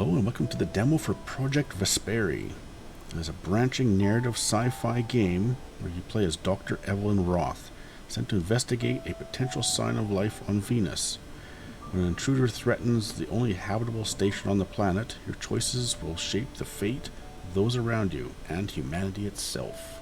Hello and welcome to the demo for Project Vesperi. It is a branching narrative sci-fi game where you play as Doctor Evelyn Roth, sent to investigate a potential sign of life on Venus. When an intruder threatens the only habitable station on the planet, your choices will shape the fate of those around you and humanity itself.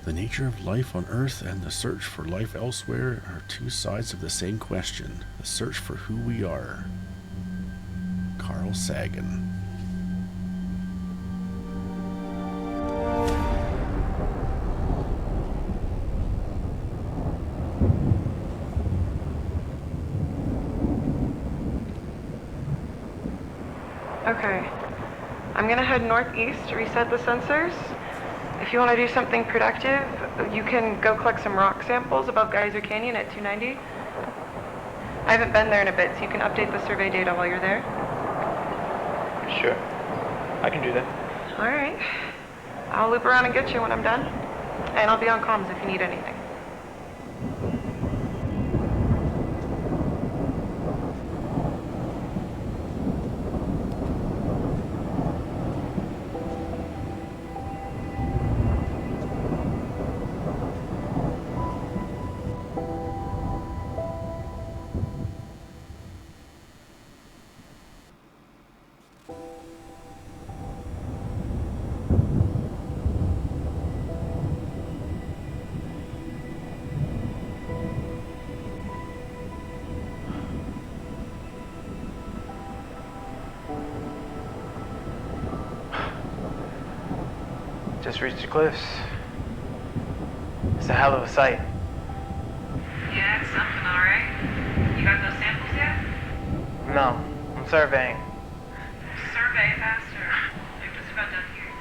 The nature of life on Earth and the search for life elsewhere are two sides of the same question, the search for who we are. Carl Sagan. Okay, I'm gonna head northeast to reset the sensors. If you want to do something productive, you can go collect some rock samples above Geyser Canyon at 290. I haven't been there in a bit, so you can update the survey data while you're there. Sure, I can do that. All right, I'll loop around and get you when I'm done, and I'll be on comms if you need anything. Just reached the cliffs. It's a hell of a sight. Yeah, it's something, all right. You got those samples yet? No, I'm surveying. Survey faster. You're just about done here.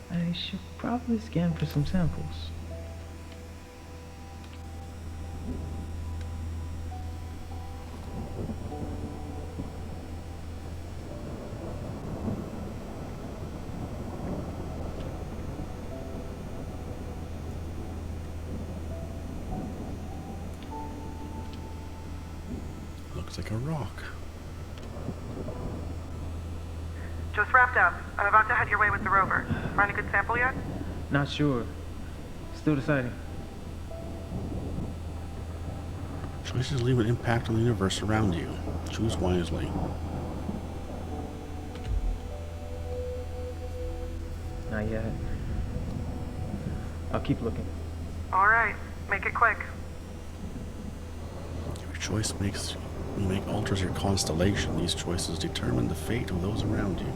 I should probably scan for some samples. Looks like a rock. Just wrapped up. I'm about to head your way with the rover. Find a good sample yet? Not sure. Still deciding. Choices leave an impact on the universe around you. Choose wisely. Not yet. I'll keep looking. All right. Make it quick. Every choice alters your constellation. These choices determine the fate of those around you.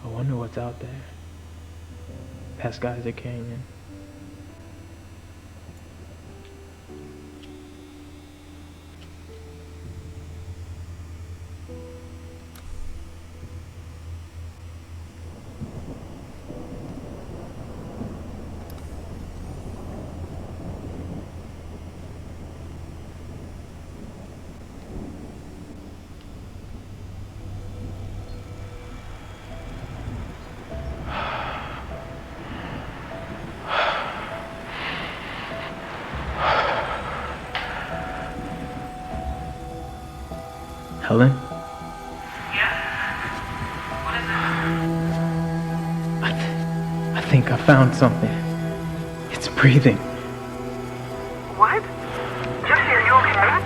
I wonder what's out there. Past Geyser Canyon. Helen? Yeah? What is it? I think I found something. It's breathing. What? Jesse, are you okay?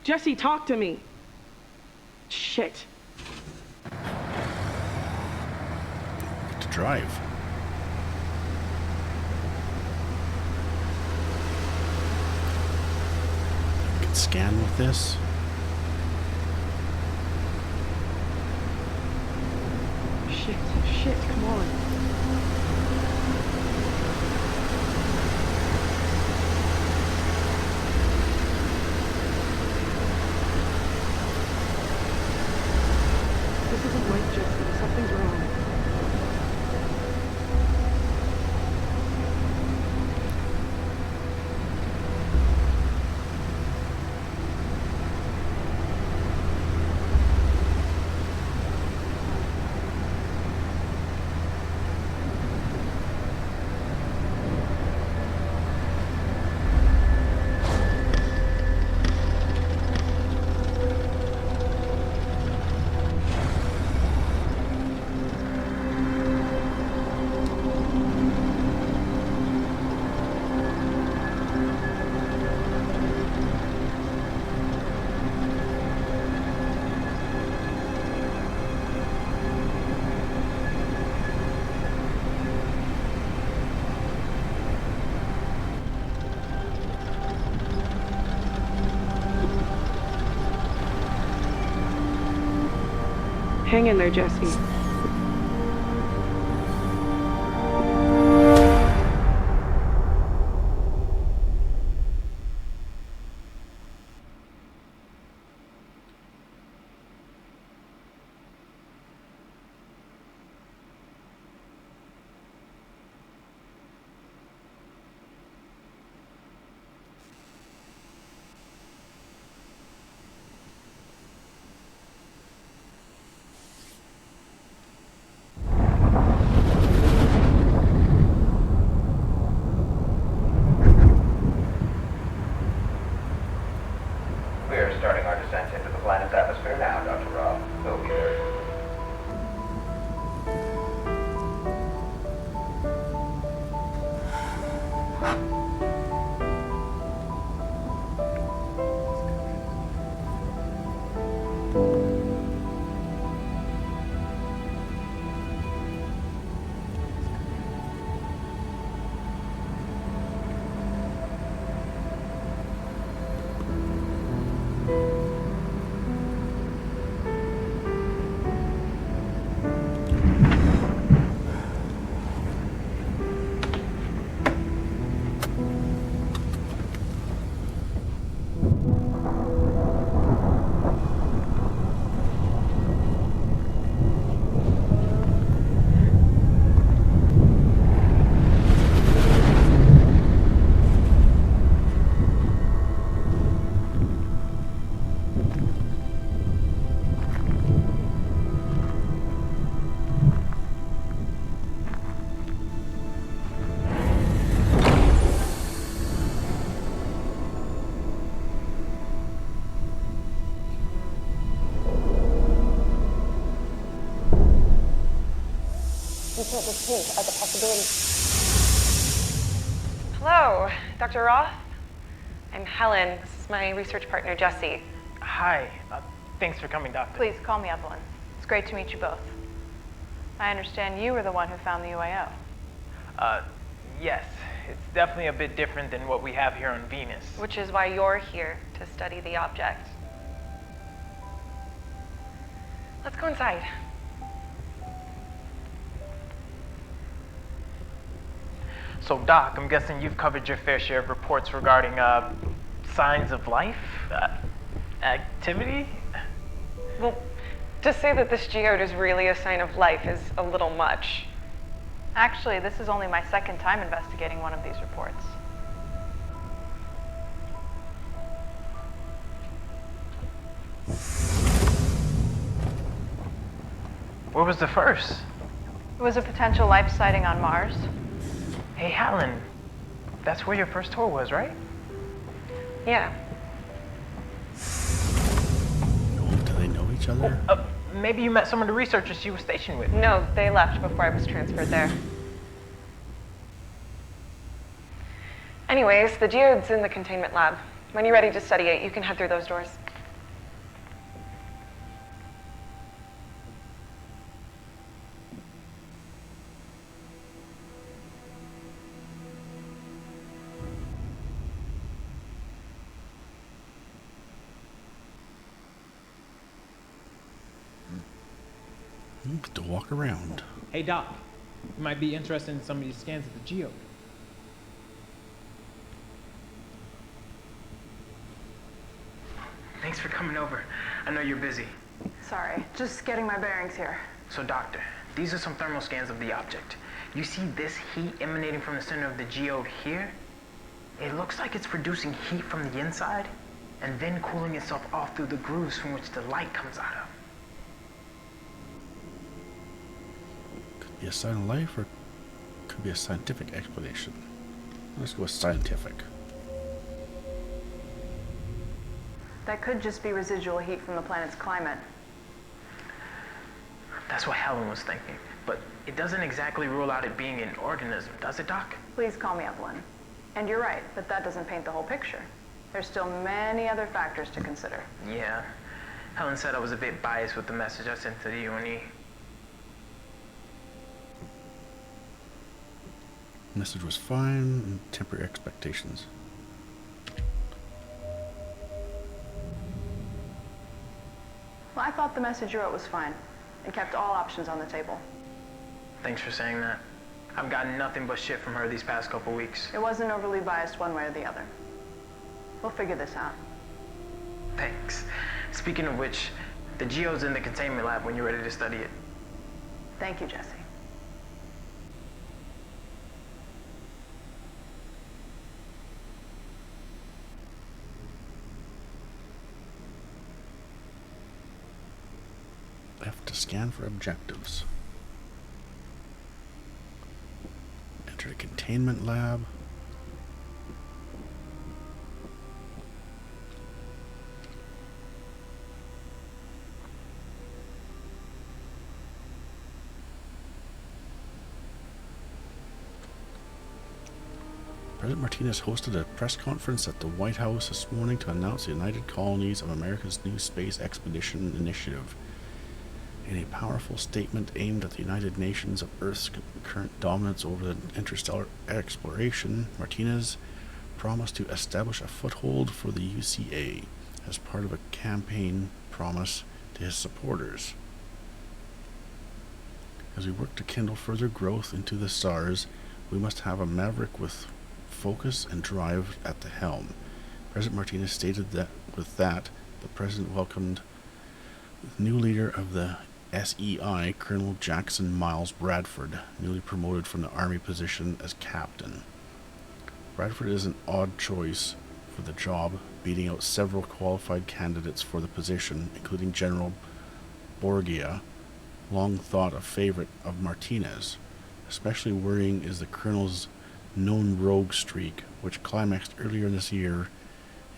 Jesse, talk to me. Shit. To drive. CAT scan with this. Shit, come on. This isn't right, Jesse. Something's wrong. Hang in there, Jesse. We're starting our descent into the planet's atmosphere now, Dr. Roth. We'll be there. Hello, Dr. Roth. I'm Helen. This is my research partner, Jesse. Hi. Thanks for coming, Doctor. Please call me Evelyn. It's great to meet you both. I understand you were the one who found the UAO. Yes. It's definitely a bit different than what we have here on Venus. Which is why you're here, to study the object. Let's go inside. So, Doc, I'm guessing you've covered your fair share of reports regarding signs of life? Activity? Well, to say that this geode is really a sign of life is a little much. Actually, this is only my second time investigating one of these reports. Where was the first? It was a potential life sighting on Mars. Hey, Helen. That's where your first tour was, right? Yeah. Do they know each other? Maybe you met some of the researchers you were stationed with. No, they left before I was transferred there. Anyways, the geode's in the containment lab. When you're ready to study it, you can head through those doors. Get to walk around. Hey Doc, you might be interested in some of these scans of the geode. Thanks for coming over. I know you're busy. Sorry, just getting my bearings here. So, Doctor, these are some thermal scans of the object. You see this heat emanating from the center of the geode here? It looks like it's producing heat from the inside and then cooling itself off through the grooves from which the light comes out of. Could be a sign of life, or could be a scientific explanation. Let's go with scientific. That could just be residual heat from the planet's climate. That's what Helen was thinking. But it doesn't exactly rule out it being an organism, does it, Doc? Please call me Evelyn. And you're right, but that doesn't paint the whole picture. There's still many other factors to consider. Yeah. Helen said I was a bit biased with the message I sent to the UNE. Message was fine, and temper expectations. Well, I thought the message you wrote was fine, and kept all options on the table. Thanks for saying that. I've gotten nothing but shit from her these past couple weeks. It wasn't overly biased one way or the other. We'll figure this out. Thanks. Speaking of which, the geode's in the containment lab when you're ready to study it. Thank you, Jesse. F to scan for objectives. Enter the containment lab. President Martinez hosted a press conference at the White House this morning to announce the United Colonies of America's new space expedition initiative. In a powerful statement aimed at the United Nations of Earth's current dominance over the interstellar exploration, Martinez promised to establish a foothold for the UCA as part of a campaign promise to his supporters. As we work to kindle further growth into the stars, we must have a maverick with focus and drive at the helm. President Martinez stated that with that, the President welcomed the new leader of the SEI, Colonel Jackson Miles Bradford, newly promoted from the Army position as captain. Bradford is an odd choice for the job, beating out several qualified candidates for the position, including General Borgia, long thought a favorite of Martinez. Especially worrying is the Colonel's known rogue streak, which climaxed earlier this year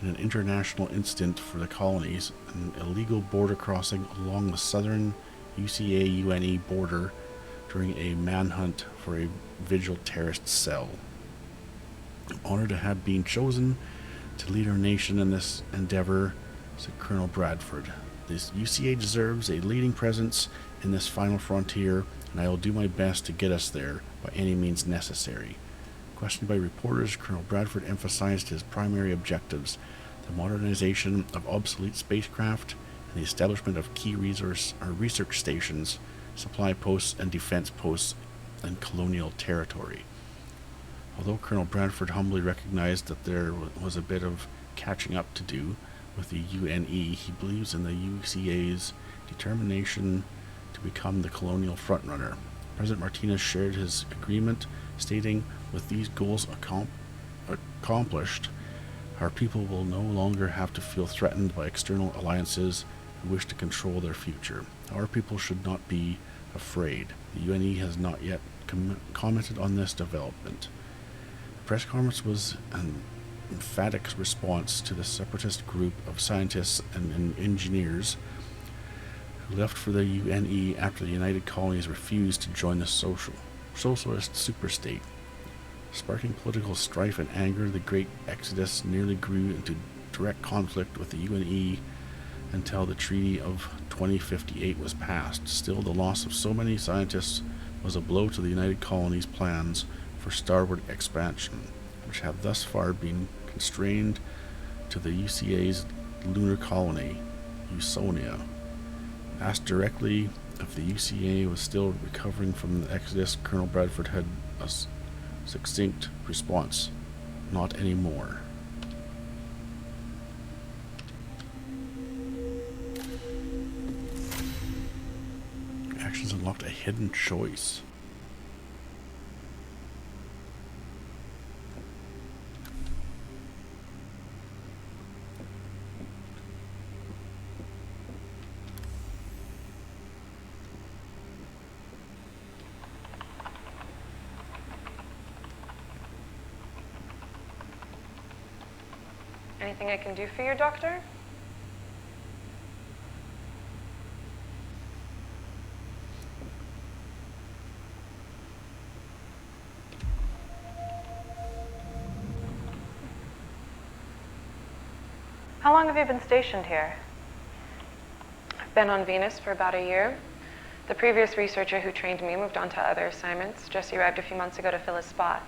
in an international incident for the colonies, an illegal border crossing along the southern UCA-UNE border during a manhunt for a vigil terrorist cell. I'm honored to have been chosen to lead our nation in this endeavor, said Colonel Bradford. This UCA deserves a leading presence in this final frontier, and I will do my best to get us there by any means necessary. Questioned by reporters, Colonel Bradford emphasized his primary objectives: the modernization of obsolete spacecraft and the establishment of key research stations, supply posts, and defense posts in colonial territory. Although Colonel Bradford humbly recognized that there was a bit of catching up to do with the UNE, he believes in the UCA's determination to become the colonial frontrunner. President Martinez shared his agreement, stating, "With these goals accomplished, our people will no longer have to feel threatened by external alliances who wish to control their future. Our people should not be afraid." The UNE has not yet commented on this development. The press conference was an emphatic response to the separatist group of scientists and engineers who left for the UNE after the United Colonies refused to join the socialist superstate. Sparking political strife and anger, the Great Exodus nearly grew into direct conflict with the UNE until the Treaty of 2058 was passed. Still, the loss of so many scientists was a blow to the United Colonies' plans for starward expansion, which have thus far been constrained to the UCA's lunar colony, Usonia. Asked directly If the UCA was still recovering from the Exodus, Colonel Bradford had a succinct response. Not anymore. Actions unlocked a hidden choice. Anything I can do for you, Doctor? How long have you been stationed here? I've been on Venus for about a year. The previous researcher who trained me moved on to other assignments. Jesse arrived a few months ago to fill his spot.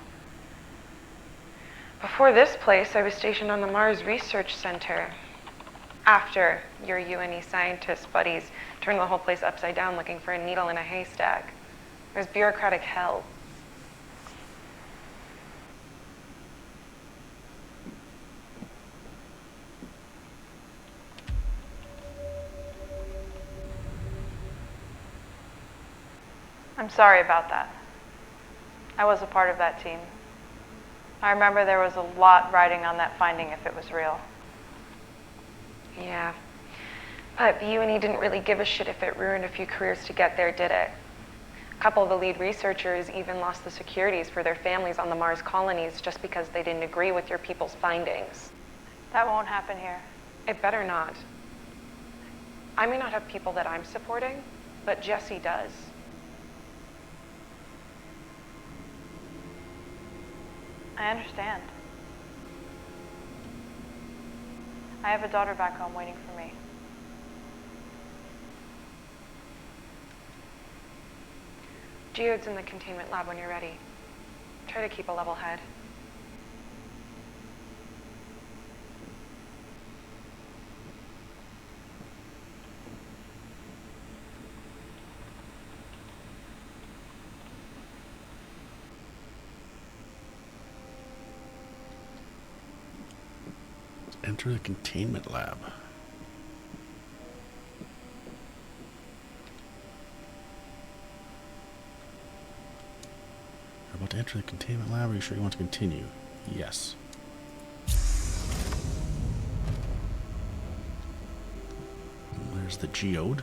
Before this place, I was stationed on the Mars Research Center. After your UNE scientist buddies turned the whole place upside down looking for a needle in a haystack. It was bureaucratic hell. I'm sorry about that. I was a part of that team. I remember there was a lot riding on that finding if it was real. Yeah. But the UNE didn't really give a shit if it ruined a few careers to get there, did it? A couple of the lead researchers even lost the securities for their families on the Mars colonies just because they didn't agree with your people's findings. That won't happen here. It better not. I may not have people that I'm supporting, but Jesse does. I understand. I have a daughter back home waiting for me. Geode's in the containment lab when you're ready. Try to keep a level head. Enter the containment lab. You're about to enter the containment lab. Are you sure you want to continue? Yes. There's the geode.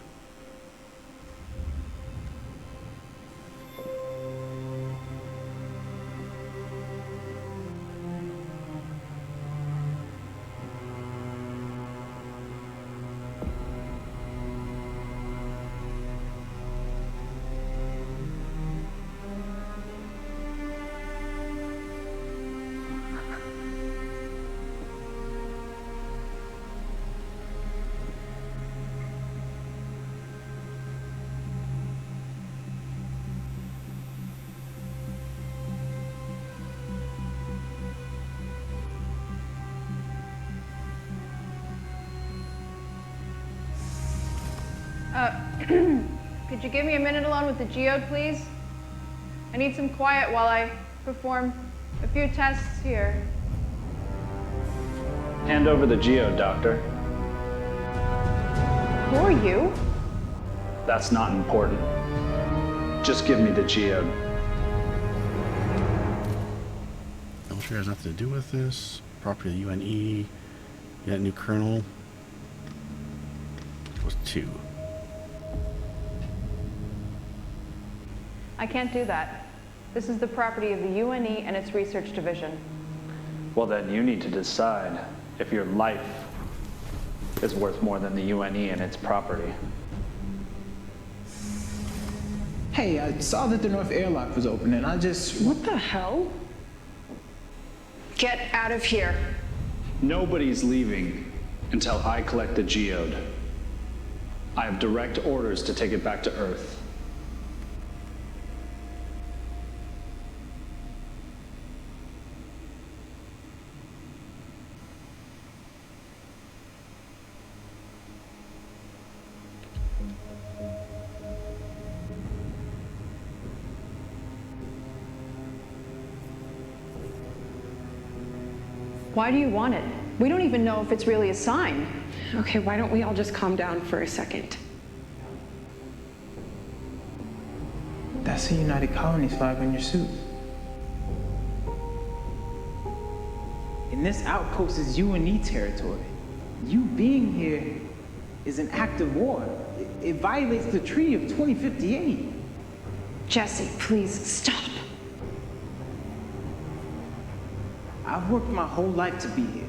Could you give me a minute alone with the geode, please? I need some quiet while I perform a few tests here. Hand over the geode, Doctor. Who are you? That's not important. Just give me the geode. Military has nothing to do with this. Property of the UNE. You got a new colonel. It was 2. I can't do that. This is the property of the UNE and its research division. Well, then you need to decide if your life is worth more than the UNE and its property. Hey, I saw that the North airlock was open and I just... What the hell? Get out of here. Nobody's leaving until I collect the geode. I have direct orders to take it back to Earth. Why do you want it? We don't even know if it's really a sign. Okay, why don't we all just calm down for a second? That's the United Colonies flag on your suit. And this outpost is UNE territory. You being here is an act of war. It violates the Treaty of 2058. Jesse, please stop. I've worked my whole life to be here.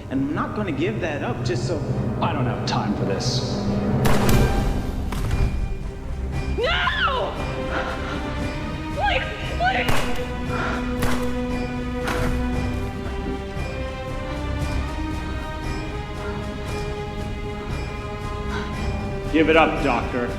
And I'm not gonna give that up just so... I don't have time for this. No! Please, please! Give it up, Doctor.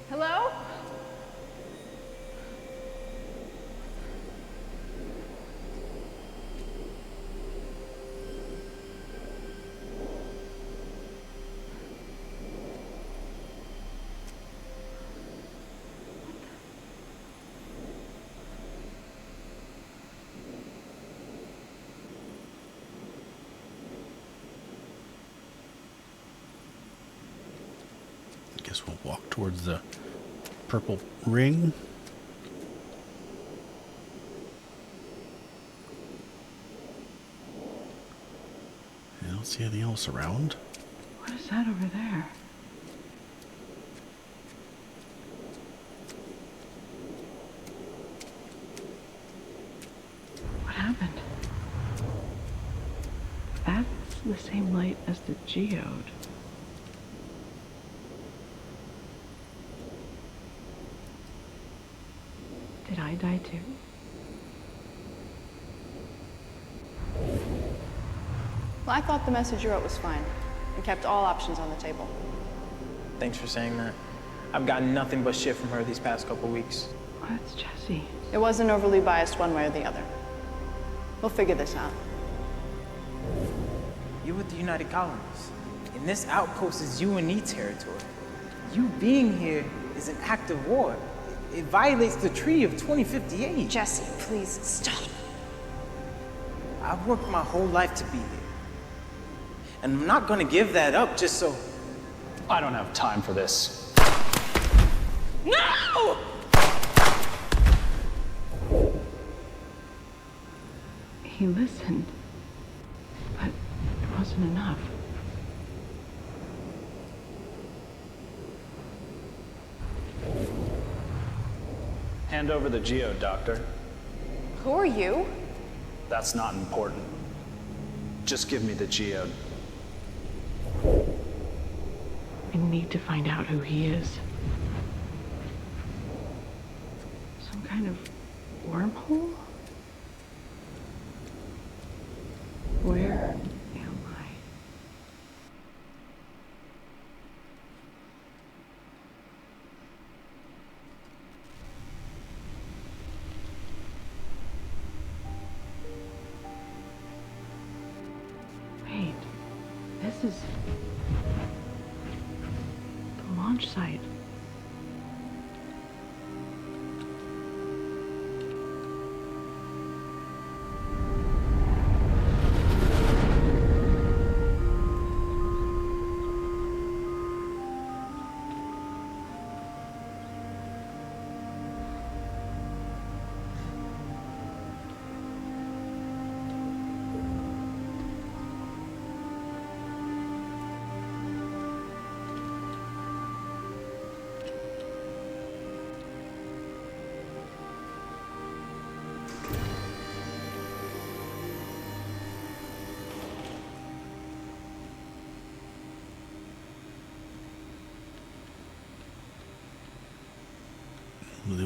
Hello? I guess we'll walk towards the purple ring. I don't see anything else around. What is that over there? What happened? That's the same light as the geode. Did I die too? Well, I thought the message you wrote was fine and kept all options on the table. Thanks for saying that. I've gotten nothing but shit from her these past couple weeks. Oh, that's Jesse. It wasn't overly biased one way or the other. We'll figure this out. You're with the United Colonies. And this outpost is UNE territory. You being here is an act of war. It violates the Treaty of 2058. Jesse, please stop. I've worked my whole life to be here. And I'm not gonna give that up just so... I don't have time for this. No! He listened, but it wasn't enough. Hand over the geode, Doctor. Who are you? That's not important. Just give me the geode. I need to find out who he is. Some kind of wormhole? Where am I? Wait, this is the launch site.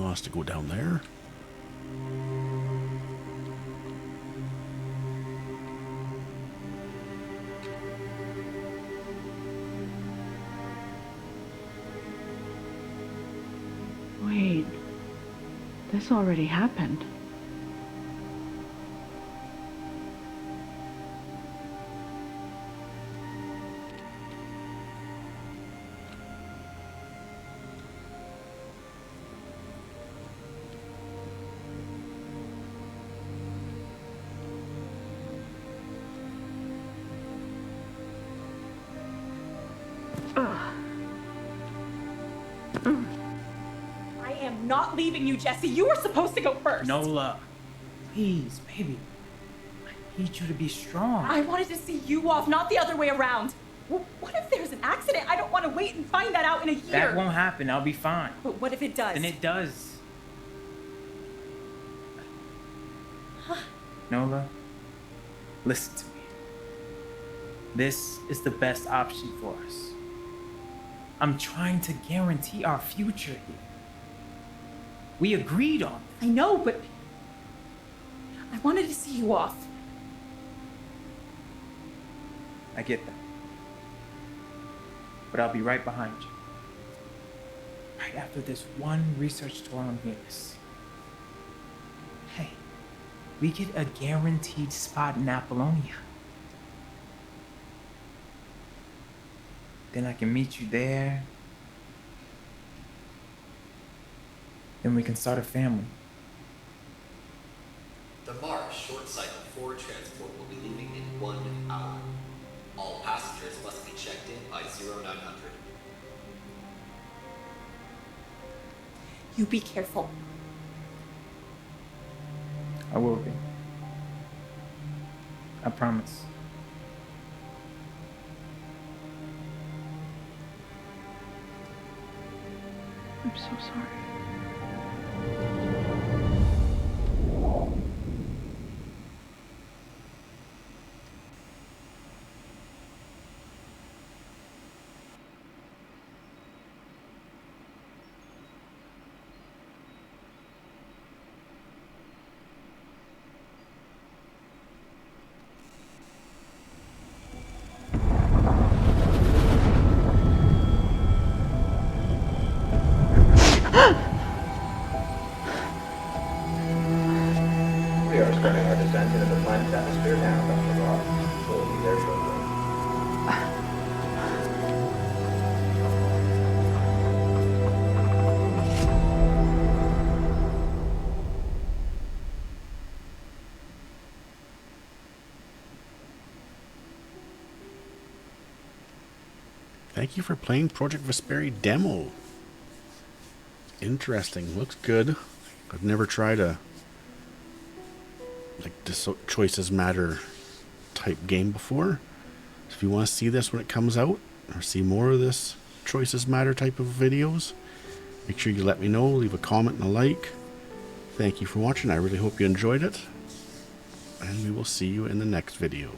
want us to go down there. Wait, this already happened. I am not leaving you, Jesse. You were supposed to go first. Nola, please, baby. I need you to be strong. I wanted to see you off, not the other way around. Well, what if there's an accident? I don't want to wait and find that out in a year. That won't happen. I'll be fine. But what if it does? Then it does. Nola, listen to me. This is the best option for us. I'm trying to guarantee our future here. We agreed on I know, but I wanted to see you off. I get that. But I'll be right behind you. Right after this one research tour on Venus. Hey, we get a guaranteed spot in Apollonia. Then I can meet you there. Then we can start a family. The Mars short cycle forward transport will be leaving in 1 hour. All passengers must be checked in by 0900. You be careful. I will be. I promise. I'm so sorry. We are starting our descent into the planet's atmosphere now, Dr. Roth. We'll be there shortly. Thank you for playing Project Vesperi demo. Interesting. Looks good. I've never tried a choices matter type game before. So if you want to see this when it comes out, or see more of this choices matter type of videos, make sure you let me know. Leave a comment and a like. Thank you for watching. I really hope you enjoyed it. And we will see you in the next video.